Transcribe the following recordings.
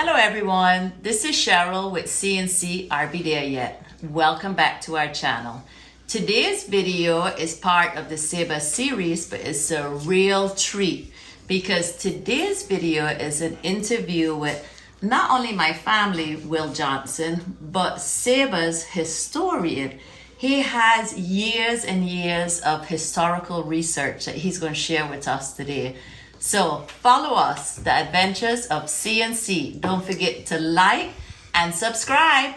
Hello everyone, this is Cheryl with CNC Are Be There Yet. Welcome back to our channel. Today's video is part of the Saba series, but it's a real treat because today's video is an interview with not only my family, Will Johnson, but Saba's historian. He has years and years of historical research that he's going to share with us today. So follow us, The Adventures of CNC. Don't forget to like and subscribe.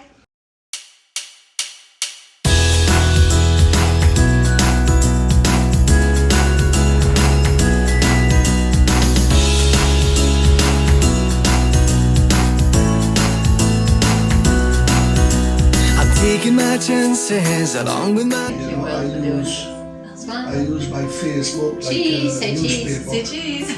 I'm taking my chances along with my... You know, I use my Facebook like Cheese, a say cheese, newspaper. say cheese.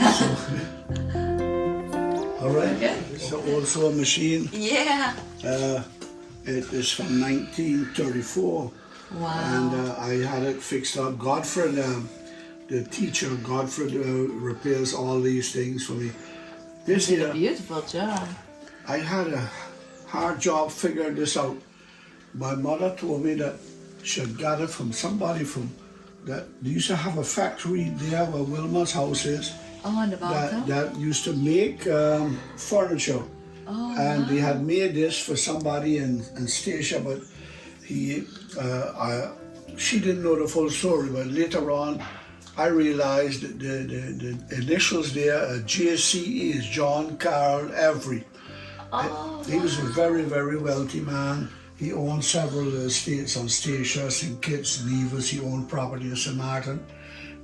All right. Okay. It's also a machine. Yeah. It is from 1934. Wow. And I had it fixed up. Godfred, the teacher, Godfred repairs all these things for me. This here, Beautiful job. I had a hard job figuring this out. My mother told me that she had got it from somebody from that. They used to have a factory there where Wilma's house is. Oh, on the bottom? That used to make furniture. Oh, And they had made this for somebody in Stacia, but she didn't know the full story. But later on, I realized that the initials there, JCE, is John Carl Every. He was a very, very wealthy man. He owned several estates on Stacia, St. Kitts, Nevis. He owned property in St. Martin.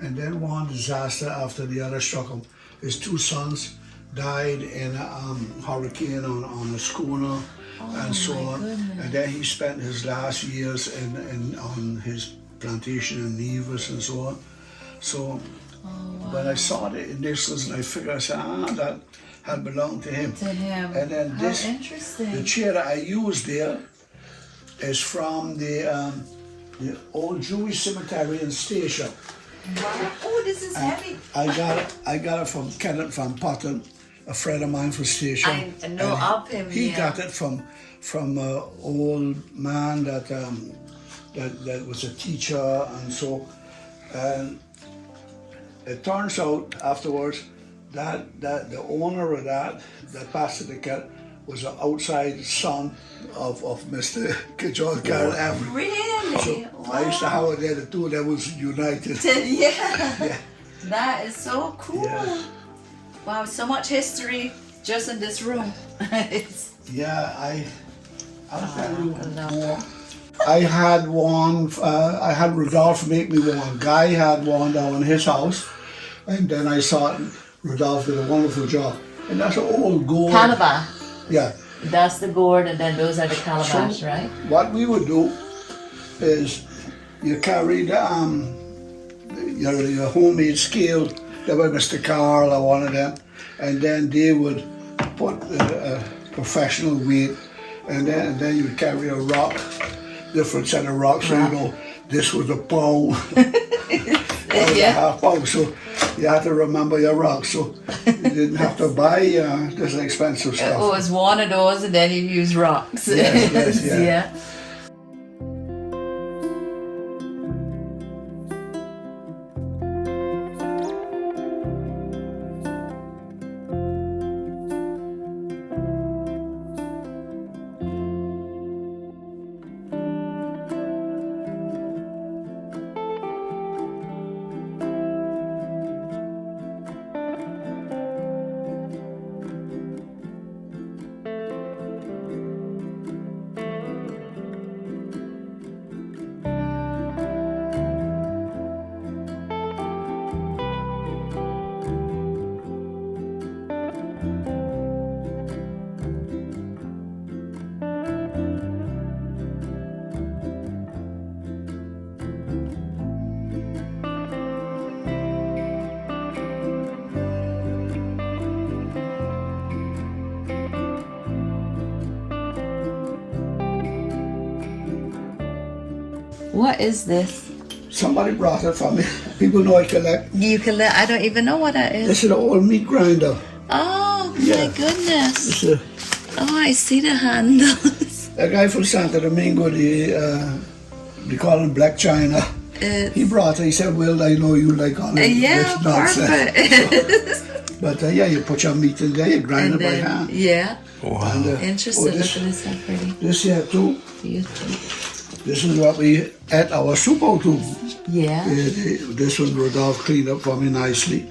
And then one disaster after the other struck him. His two sons died in a hurricane on a schooner and so on. Goodness. And then he spent his last years on his plantation in Nevis and so on. So when I saw the initials and I figured, I said, that had belonged to him. To him. And then How this, interesting. the chair that I used there is from the old Jewish cemetery in Stacia. Wow. Oh, this is heavy. I got it from Kenneth Van Putten, a friend of mine from Stacia. I know And of him, He yeah. got it from an old man that was a teacher and so. And it turns out afterwards that the owner of that passed the cat was an outside son of Mr. John Carl Everett. Really? So I used to have it there, the two of them was united. Yeah. That is so cool. Yeah. Wow, so much history just in this room. It's Yeah, I'll tell you love more. I had one, I had Rudolph make me one. Guy had one down in his house, and then I saw it. Rudolph did a wonderful job. And that's an old gold. calabash. Yeah. That's the gourd, and then those are the calabash, So, right? What we would do is you carry your homemade scale, that was Mr. Carl or one of them, and then they would put a professional weight, and then you would carry a rock, different set of rocks, so you know this was a pound, that was a half pound, so you had to remember your rocks, so you didn't have to buy this expensive stuff. Oh, it's one of those, and then you use rocks. Yes, yeah. Yeah. What is this? Somebody brought it for me. People know I collect. You can let, I don't even know what that is. This is an old meat grinder. Oh Yeah. my goodness. It's Oh, I see the handles. A guy from Santo Domingo, they call him Black China. He brought it. He said, "Well, I know you like all this nonsense." Perfect. But yeah, you put your meat in there, you grind it by hand. Yeah. Wow. And, Interesting. Look at this, so pretty. This here too. Beautiful. This is what we ate our soup out to. Yeah. This one Rodolphe cleaned up for me nicely,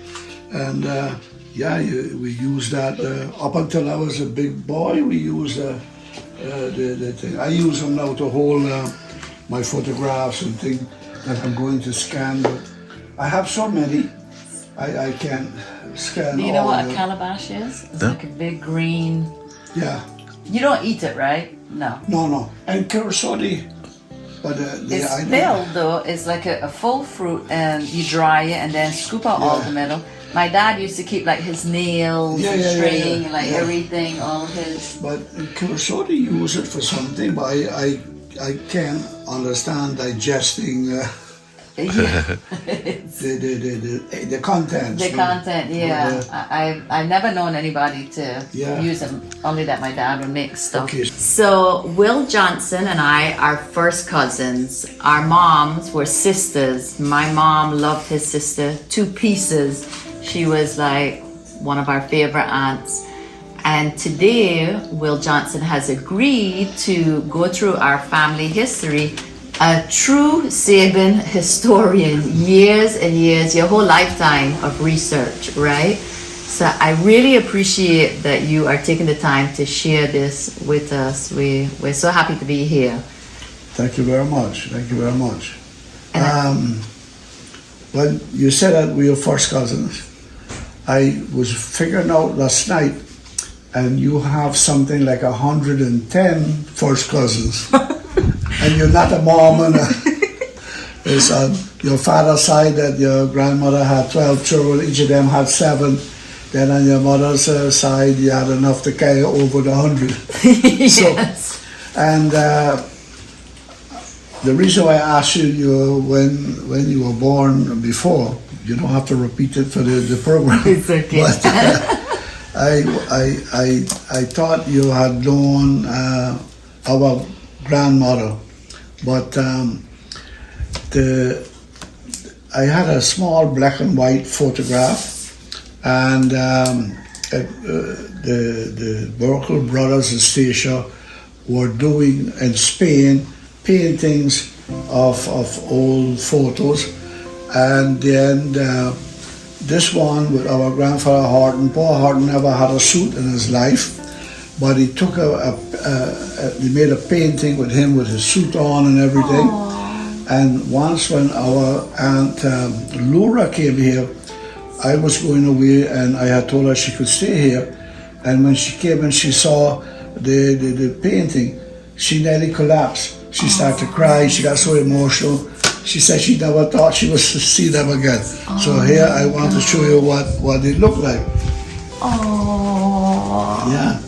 and we used that up until I was a big boy. We used the thing. I use them now to hold my photographs and things that I'm going to scan. But I have so many, I can't scan. Do you know all what of a them. calabash is? It's like a big green. Yeah. You don't eat it, right? No. No. And curacao. But It's I know. filled though. It's like a full fruit, and you dry it and then scoop out all the middle. My dad used to keep like his nails and string and like everything, all of his. But curacao they use it for something, but I can't understand digesting Yeah. the contents. The content, yeah. I've never known anybody to Yeah. use them. Only that my dad would make stuff. Okay. So Will Johnson and I are first cousins. Our moms were sisters. My mom loved his sister to pieces. She was like one of our favorite aunts. And today, Will Johnson has agreed to go through our family history. A true Saban historian, years and years, your whole lifetime of research, right? So I really appreciate that you are taking the time to share this with us. We're so happy to be here. Thank you very much. Thank you very much. When you said that we were first cousins, I was figuring out last night, and you have something like 110 first cousins. And you're not a Mormon. It's on your father's side that your grandmother had 12 children, each of them had 7. Then on your mother's side, you had enough to carry over the 100. Yes. And the reason why I asked you when you were born before, you don't have to repeat it for the program. It's okay. But I thought you had known our grandmother, but I had a small black and white photograph, and the Burkle brothers and Stacia were doing in Spain paintings of old photos, and then this one with our grandfather Horton. Poor Horton never had a suit in his life, but he took he made a painting with him with his suit on and everything. Aww. And once when our aunt Laura came here, I was going away and I had told her she could stay here. And when she came and she saw the painting, she nearly collapsed. She started to cry, she got so emotional. She said she never thought she was to see them again. So here I want to show you what it looked like. Oh. Yeah.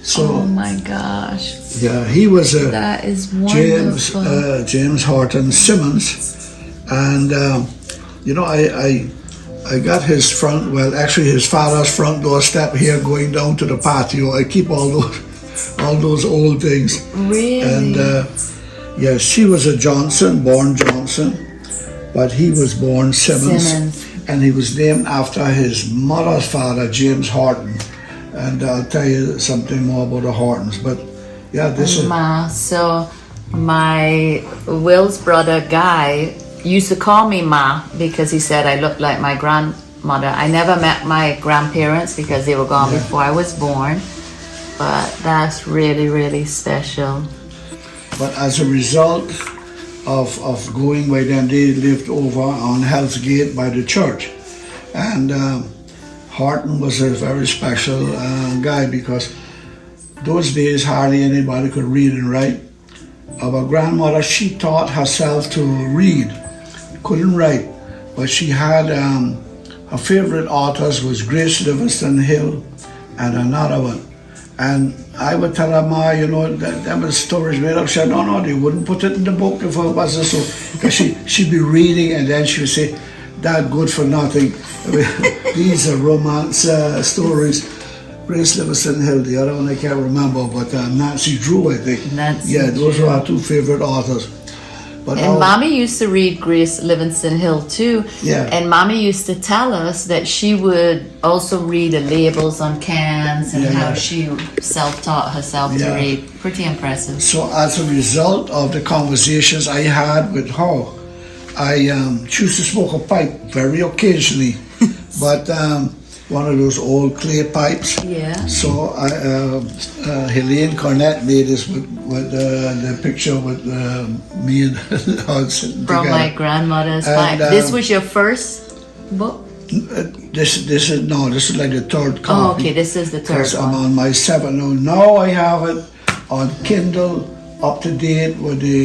So, oh my gosh. yeah, he was That is wonderful. James Horton Simmons, and I got his his father's front door step here going down to the patio. I keep all those old things. Really? And yes, she was a Johnson, born Johnson, but he was born Simmons. And he was named after his mother's father, James Horton. And I'll tell you something more about the Hortons. But yeah, this is... So my Will's brother Guy used to call me Ma because he said I looked like my grandmother. I never met my grandparents because they were gone before I was born. But that's really, really special. But as a result of going by them, they lived over on Hell's Gate by the church. And Horton was a very special guy because those days hardly anybody could read and write. Our grandmother, she taught herself to read, couldn't write, but she had her favorite authors was Grace Livingston Hill and another one. And I would tell her, Ma, that was stories made up. She said, no, they wouldn't put it in the book if it wasn't so. Because she'd be reading and then she would say, that good for nothing. These are romance stories. Grace Livingston Hill, the other one I can't remember, but Nancy Drew, I think. Nancy Yeah, those Drew. were our two favorite authors. But And now, Mommy used to read Grace Livingston Hill too. Yeah. And Mommy used to tell us that she would also read the labels on cans and Yeah. how she self-taught herself to Yeah. read. Pretty impressive. so as a result of the conversations I had with her, I choose to smoke a pipe very occasionally, but one of those old clay pipes. Yeah. So Helene Cornett made this with the picture with me and her sitting From my together. grandmother's And, pipe. This was your first book? This is like the third copy. Oh, okay. This is the third Because I'm one. on my seventh. Now I have it on Kindle, up to date with the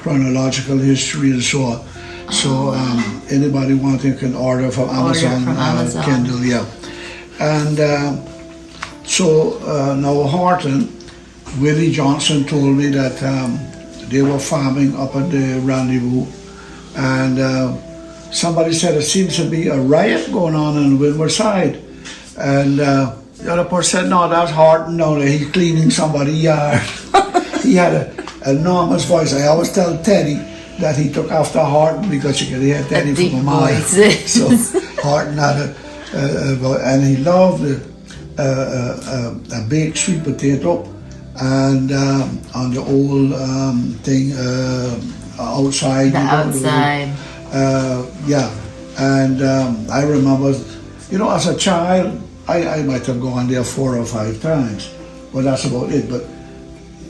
chronological history and so on. So anybody wanting can order from Amazon, from Amazon. Kindle, yeah. And now Horton, Willie Johnson told me that they were farming up at the Rendezvous, and somebody said it seems to be a riot going on in Windward Side, and the other person said, no, that's Horton, no, he's cleaning somebody's yard. He had an enormous voice. I always tell Teddy that he took after Horton because you could hear Teddy deep from a mile. voice. So Horton had and he loved a baked sweet potato, and on the old thing outside. The outside. Yeah, and I remember, as a child, I might have gone there 4 or 5 times, but that's about it. But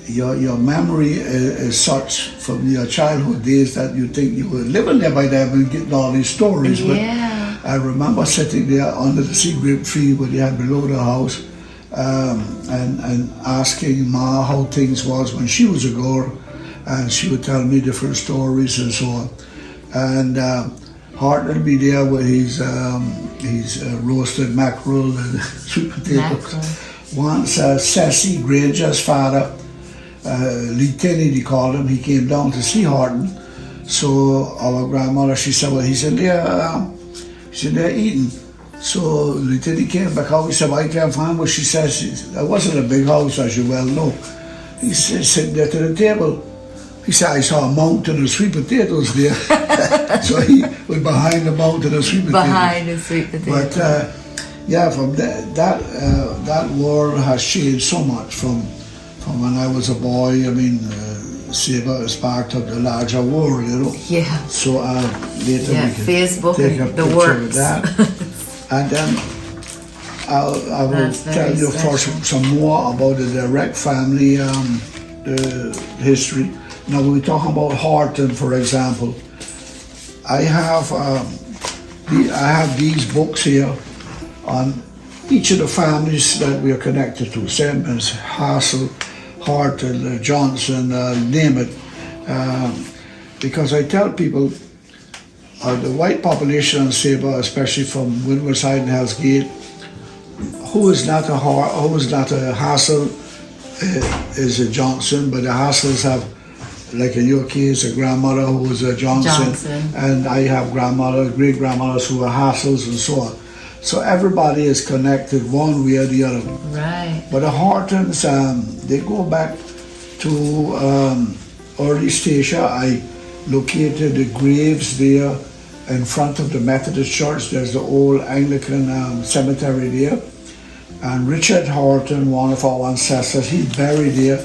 your memory is such from your childhood days that you think you were living there by then and getting all these stories. Yeah. But I remember sitting there under the sea grape tree what they had below the house, and asking Ma how things was when she was a girl, and she would tell me different stories and so on. And Horton would be there with his roasted mackerel and sweet potatoes. Mackerel. Once Ceci Granger's father, Lee Tinney, they called him, he came down to see Horton. So our grandmother, she said, well, he's in there eating. So Lee Tinney came back out, he said, well, I can't find what she says. It wasn't a big house, as you well know. He said, sitting there to the table. He said, I saw a mountain of sweet potatoes there. So he was behind the mountain of sweet potatoes. Behind the sweet potato. But yeah, from that world has changed so much from when I was a boy. I mean, Saba is part of the larger world, Yeah. So later Yeah, we can Facebook take a and the picture works. of that. And then I will That's tell very you first special. some more about the direct family the history. Now we're talking about Horton, for example. I have these books here on each of the families that we are connected to. Simmons, Hassel, Horton, Johnson, name it. Because I tell people, the white population in Saba, especially from Windward Side and Hell's Gate, who is not a Hassel is a Johnson, but the Hassels have, like in your case, a grandmother who was a Johnson, and I have great grandmothers who are Hassels and so on. So everybody is connected one way or the other. Right. But the Hortons, they go back to early Statia. I located the graves there in front of the Methodist Church. There's the old Anglican cemetery there. And Richard Horton, one of our ancestors, he's buried there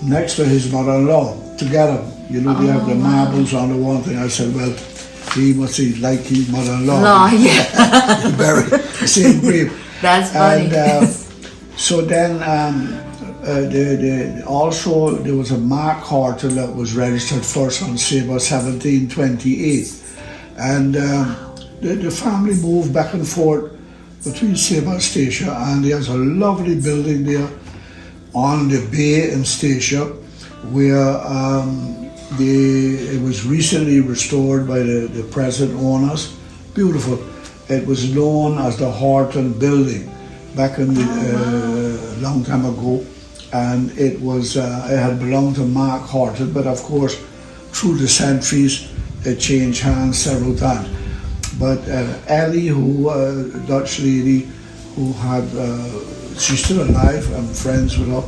next to his mother-in-law, together. They have the marbles on the one thing. I said, well, he must be like his mother-in-law. No, yeah. He buried the same grave. That's funny. And so then also there was a Mark Horton that was registered first on Saba 1728. And the family moved back and forth between Saba and Statia, and there's a lovely building there on the bay in Statia where it was recently restored by the present owners. Beautiful. It was known as the Horton Building back in the long time ago, and it had belonged to Mark Horton, but of course through the centuries it changed hands several times. But Ellie, who Dutch lady, who had she's still alive. I'm friends with her.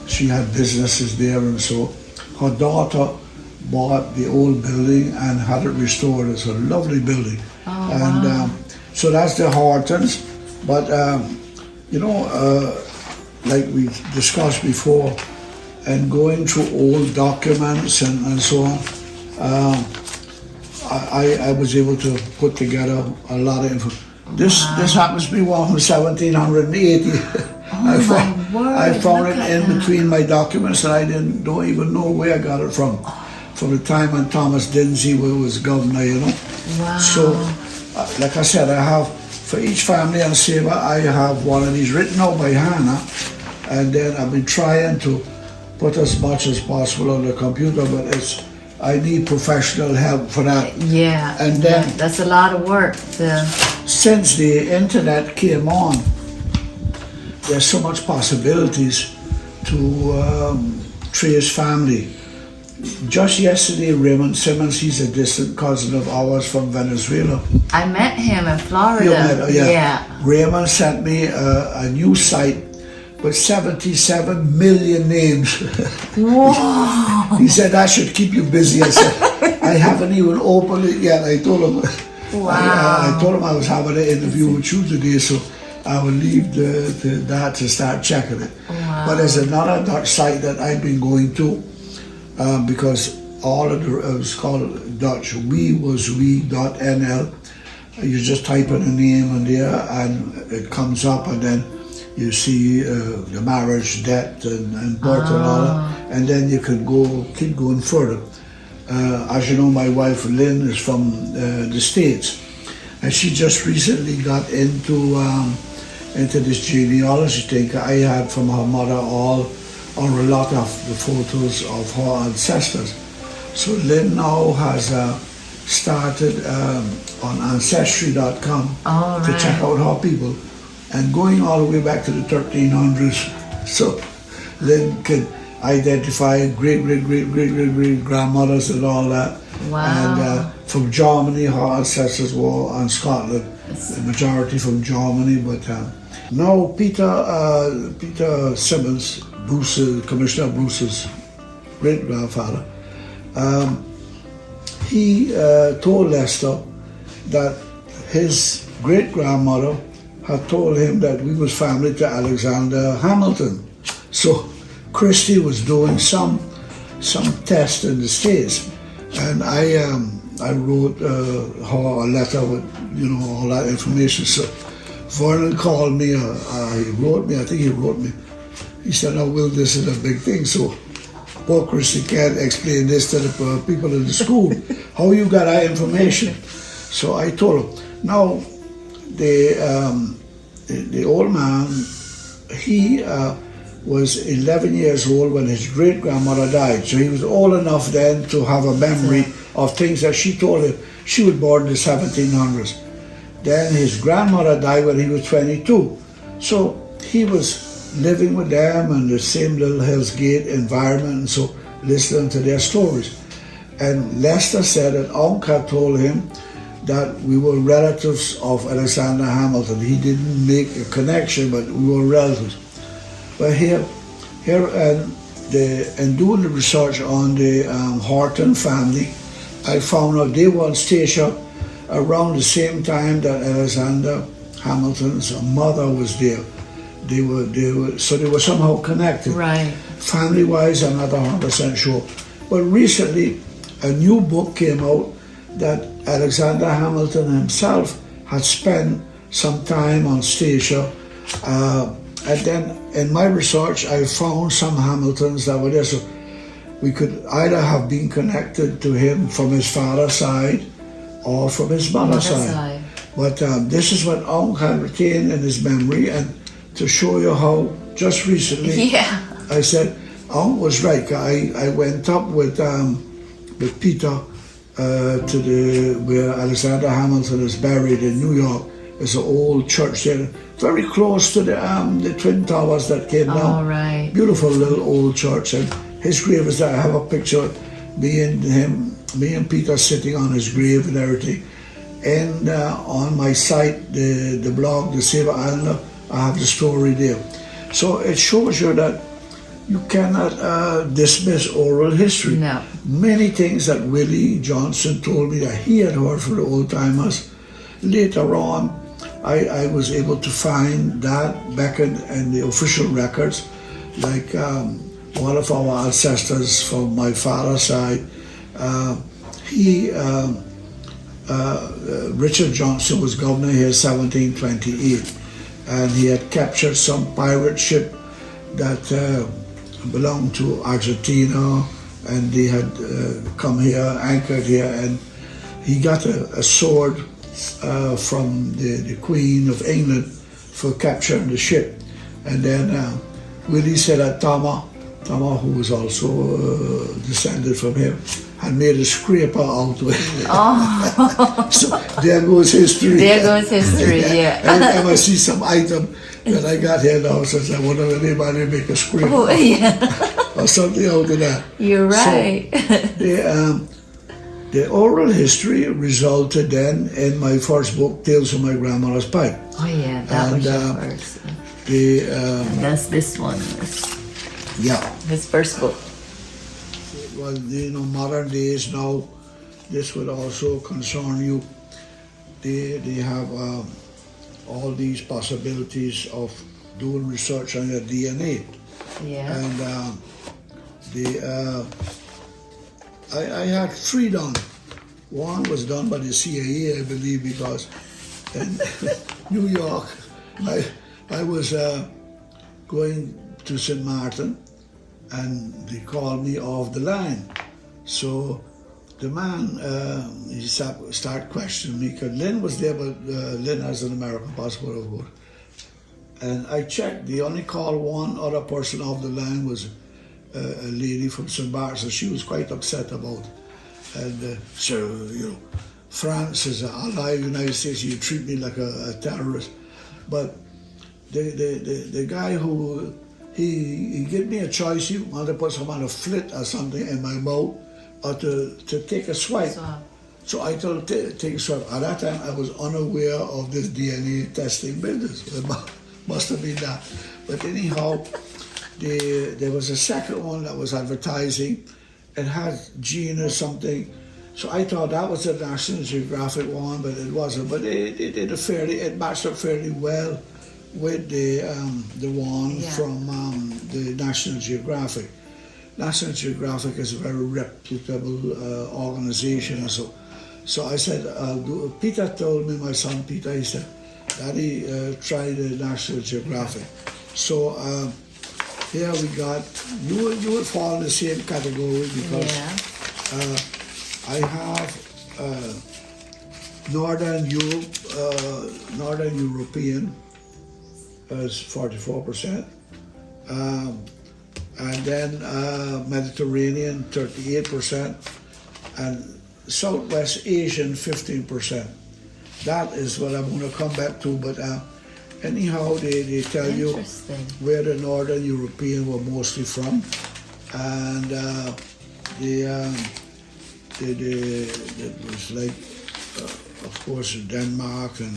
She had businesses there, and so her daughter bought the old building and had it restored. It's a lovely building. And so that's the Hortons. But like we discussed before, and going through old documents and so on, I was able to put together a lot of info. This happens to be one from 1780. I found it in between my documents, and I don't even know where I got it from the time when Thomas Dinsey was governor, Wow. So, like I said, I have, for each family on Saba, I have one of these written out by hand, and then I've been trying to put as much as possible on the computer, but I need professional help for that. Yeah. And then that's a lot of work. Since the internet came on, there's so much possibilities to trace family. Just yesterday, Raymond Simmons, he's a distant cousin of ours from Venezuela. I met him in Florida. You met, yeah. Raymond sent me a new site with 77 million names. Whoa. He said, that should keep you busy. I said, I haven't even opened it yet. I told him, I told him I was having an interview with you today, so I will leave that to start checking it. Wow. But there's another Dutch site that I've been going to, because all of it was called Dutch. we.nl. You just type in a name in there and it comes up, and then you see the marriage, debt, and birth and all that. And then you can keep going further. As you know, my wife Lynn is from the States, and she just recently got into this genealogy thing. I had from her mother or a lot of the photos of her ancestors. So Lynn now has started on ancestry.com to check out her people, and going all the way back to the 1300s. So Lynn can identify great grandmothers and all that. Wow. And from Germany, her ancestors were, and Scotland, the majority from Germany. But now Peter Simmons, Commissioner Bruce's great grandfather, he told Lester that his great grandmother had told him that we was family to Alexander Hamilton. So Christy was doing some test in the States, and I wrote her a letter with all that information. So Vernon called me, he wrote me. He said, "Oh, Will, this is a big thing, so poor Christy can't explain this to the people in the school. How you got our information?" So I told him. Now, the old man, he was 11 years old when his great-grandmother died. So he was old enough then to have a memory of things that she told him. She was born in the 1700s. Then his grandmother died when he was 22. So he was living with them in the same little Hell's Gate environment, and so listening to their stories. And Lester said that Uncle had told him that we were relatives of Alexander Hamilton. He didn't make a connection, but we were relatives. But here and doing the research on the Horton family, I found out they were on station around the same time that Alexander Hamilton's mother was there. They were somehow connected. Right. Family-wise, I'm not 100% sure. But recently, a new book came out that Alexander Hamilton himself had spent some time on station. And then in my research, I found some Hamiltons that were there. So we could either have been connected to him from his father's side or from his mother's side. But this is what Ong had retained in his memory. And to show you how just recently, I said, Ong was right. I went up with Peter to where Alexander Hamilton is buried in New York. There's an old church there, very close to the Twin Towers that came down. Right. Beautiful little old church, and his grave is there. I have a picture of me and Peter sitting on his grave and everything. And on my site, the blog, the Saba Islander, I have the story there. So it shows you that you cannot dismiss oral history. No. Many things that Willie Johnson told me that he had heard from the old timers. Later on, I was able to find that back in the official records, like one of our ancestors from my father's side, Richard Johnson was governor here in 1728, and he had captured some pirate ship that belonged to Argentina, and they had come here, anchored here, and he got a sword from the Queen of England for capturing the ship. And then Willie said that Tama, who was also descended from him, had made a scraper out of it. Oh. So there goes history. There goes history, yeah. Every time I see some item that I got here now, says I wonder if anybody make a scraper Oh, yeah. or something out of that. You're right. So, the oral history resulted then in my first book, Tales from My Grandmother's Pipe. Oh, yeah, that was your first. That's this one. Yeah. His first book. Well, modern days now, this would also concern you. They have all these possibilities of doing research on your DNA. Yeah. And I had 3 done. One was done by the CIA, I believe, because in New York, I was going to St. Martin, and they called me off the line. So the man, he started questioning me, because Lynn was there, but Lynn has an American passport, of course. And I checked, they only called one other person off the line, was a lady from St. Bart's, and she was quite upset about it. And so, France is an ally of the United States, you treat me like a terrorist. But the guy who, he gave me a choice. He wanted to put some kind of flit or something in my mouth, or to take a swipe. So I told him, take a swipe. At that time, I was unaware of this DNA testing business. It must have been that. But anyhow, there was a second one that was advertising. It had gene or something. So I thought that was the National Geographic one, but it wasn't. But it matched up fairly well with the one from the National Geographic. National Geographic is a very reputable organization. So I said, Peter told me, my son Peter, he said, Daddy, try the National Geographic. So here we got, you would fall in the same category, because I have Northern Europe, Northern European as 44%, and then Mediterranean 38%, and Southwest Asian 15%. That is what I'm going to come back to, but anyhow, they tell you where the Northern European were mostly from, and it was like, of course, Denmark and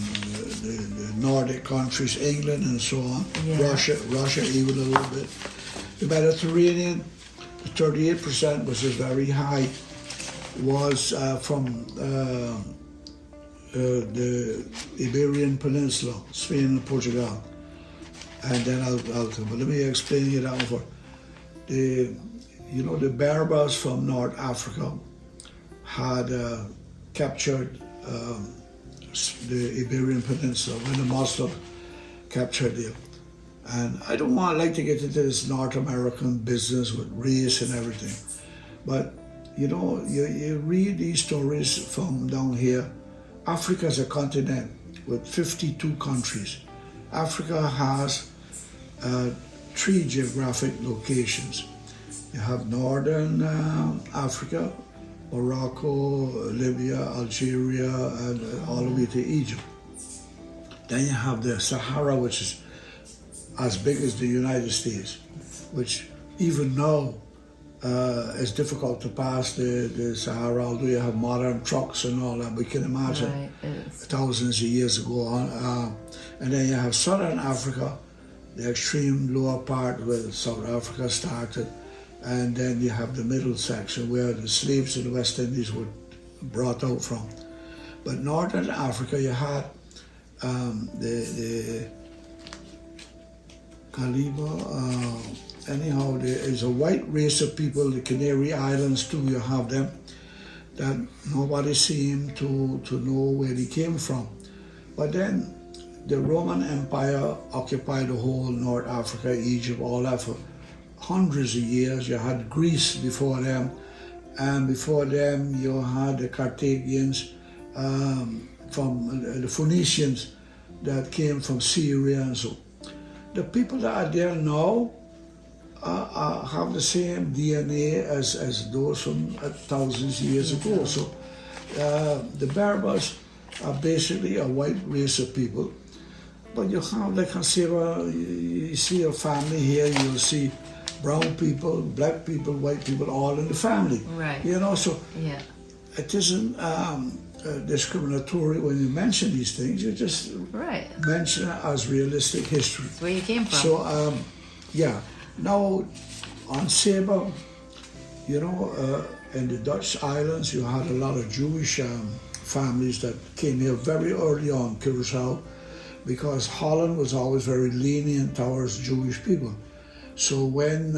the Nordic countries, England and so on, Russia even a little bit. The Mediterranean, the 38%, which is very high, was from the Iberian Peninsula, Spain and Portugal. And then but let me explain it out for the Berbers from North Africa had captured the Iberian Peninsula when the Muslims captured it. And I don't like to get into this North American business with race and everything, but you read these stories from down here. Africa is a continent with 52 countries. Africa has 3 geographic locations. You have Northern Africa, Morocco, Libya, Algeria, and all the way to Egypt. Then you have the Sahara, which is as big as the United States, which even now it's difficult to pass the Sahara, although you have modern trucks and all that. We can imagine Right, it's- thousands of years ago on. And then you have southern Africa, the extreme lower part where South Africa started. And then you have the middle section where the slaves in the West Indies were brought out from. But northern Africa, you had the Kaliba, anyhow, there is a white race of people, the Canary Islands too, you have them, that nobody seemed to know where they came from. But then the Roman Empire occupied the whole North Africa, Egypt, all that for hundreds of years. You had Greece before them, and before them you had the Carthaginians, from the Phoenicians that came from Syria and so. The people that are there now have the same DNA as those from thousands of years ago. So the Berbers are basically a white race of people. But you have, like I say, you see a family here, you'll see brown people, black people, white people, all in the family. Right. You know, so Yeah. it isn't discriminatory when you mention these things. You just Right. mention it as realistic history. That's where you came from. So, yeah. Now, on Saba, you know, in the Dutch islands, you had a lot of Jewish families that came here very early on, Curaçao, because Holland was always very lenient towards Jewish people. So when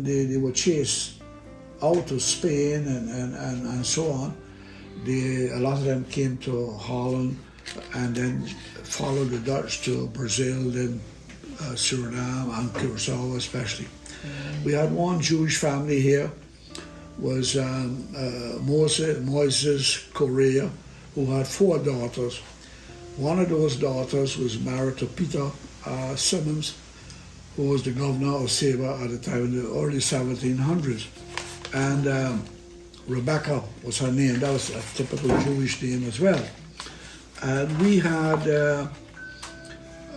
they were chased out of Spain and so on, a lot of them came to Holland and then followed the Dutch to Brazil, then Suriname and Curaçao especially. We had one Jewish family here, was Moses Correa, who had 4 daughters. One of those daughters was married to Peter Simmons, who was the governor of Saba at the time in the early 1700s. And Rebecca was her name. That was a typical Jewish name as well. And we had,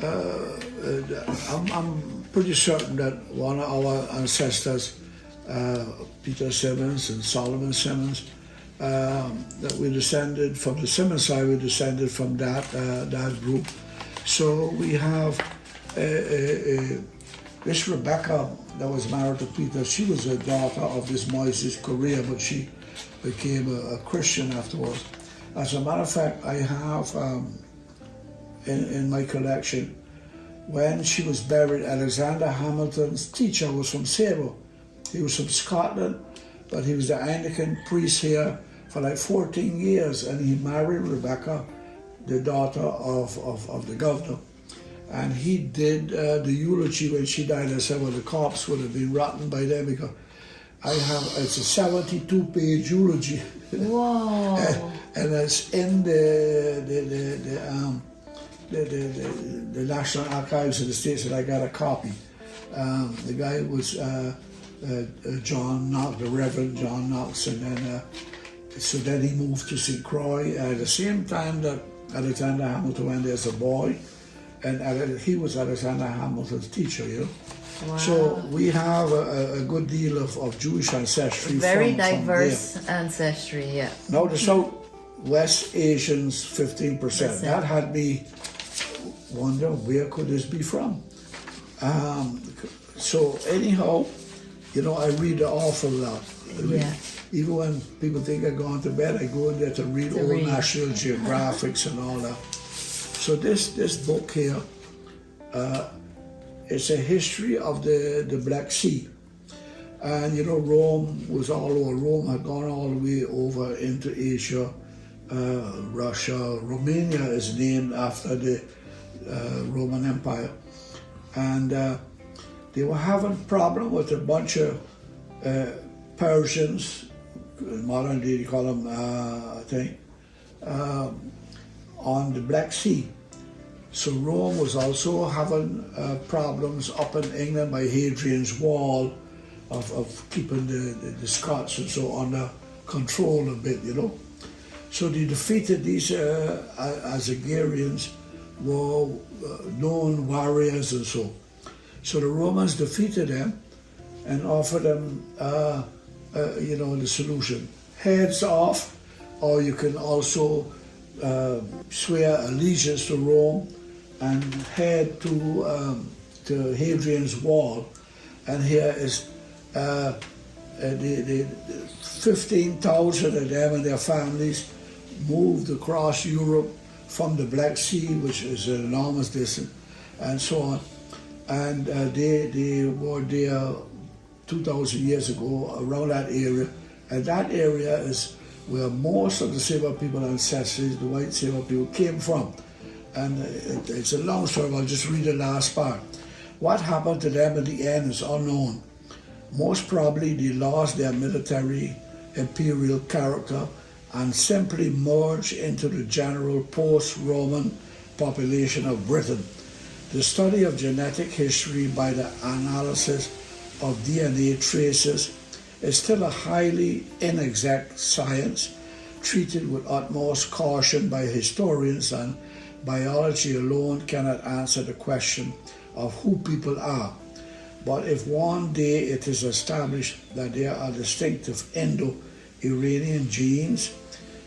I'm pretty certain that one of our ancestors, Peter Simmons and Solomon Simmons, that we descended from the Simmons side, we descended from that group. So we have this Rebecca that was married to Peter. She was a daughter of this Moses Correa, but she became a Christian afterwards. As a matter of fact, I have in my collection, when she was buried, Alexander Hamilton's teacher was from Saba. He was from Scotland, but he was the Anglican priest here for like 14 years, and he married Rebecca, the daughter of the governor. And he did the eulogy when she died. I said, well, the corpse would have been rotten by then, because it's a 72-page eulogy. Whoa. and it's in the National Archives of the States, and I got a copy. The guy was John Knox, the Reverend John Knox, and then so then he moved to St. Croix at the same time that Alexander Hamilton went there as a boy, and he was Alexander Hamilton's teacher, you know. Wow. So we have a good deal of Jewish ancestry. Very from there. diverse ancestry, yeah. Now the Southwest Asians, 15%. That had me wonder, where could this be from? So anyhow, you know, I read an awful lot. Yeah. Even when people think I'm going to bed, I go in there to read old National Geographics and all that. So this book here, it's a history of the Black Sea. And you know, Rome was all over. Rome had gone all the way over into Asia, Russia. Romania is named after the Roman Empire. And they were having a problem with a bunch of Persians, in modern day they call them, I think, on the Black Sea. So Rome was also having problems up in England by Hadrian's Wall of keeping the Scots and so under control a bit, you know. So they defeated these Azagarians, were known warriors and so. So the Romans defeated them, and offer them, the solution. Heads off, or you can also swear allegiance to Rome and head to Hadrian's Wall. And here is the 15,000 of them and their families moved across Europe from the Black Sea, which is an enormous distance, and so on. And they were there 2,000 years ago, around that area. And that area is where most of the Saba people ancestors, the white Saba people, came from. And it's a long story, I'll just read the last part. What happened to them at the end is unknown. Most probably they lost their military imperial character and simply merged into the general post-Roman population of Britain. The study of genetic history by the analysis of DNA traces is still a highly inexact science, treated with utmost caution by historians, and biology alone cannot answer the question of who people are. But if one day it is established that there are distinctive Indo-Iranian genes,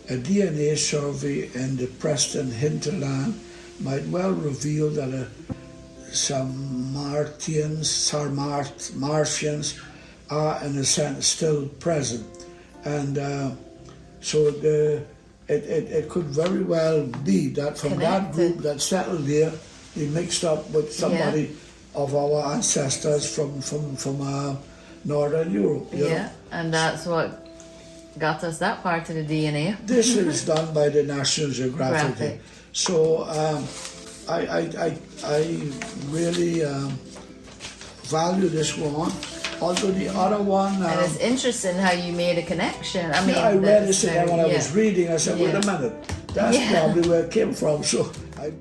a DNA survey in the Preston hinterland might well reveal that some Martians are in a sense still present. And so it could very well be that from that group that settled there, they mixed up with somebody of our ancestors from Northern Europe. You know? And that's what got us that part of the DNA. This is done by the National Geographic. So I really value this one. Although the other one... and it's interesting how you made a connection. I mean, I read this and when I was reading, I said, wait a minute, that's probably where it came from. So I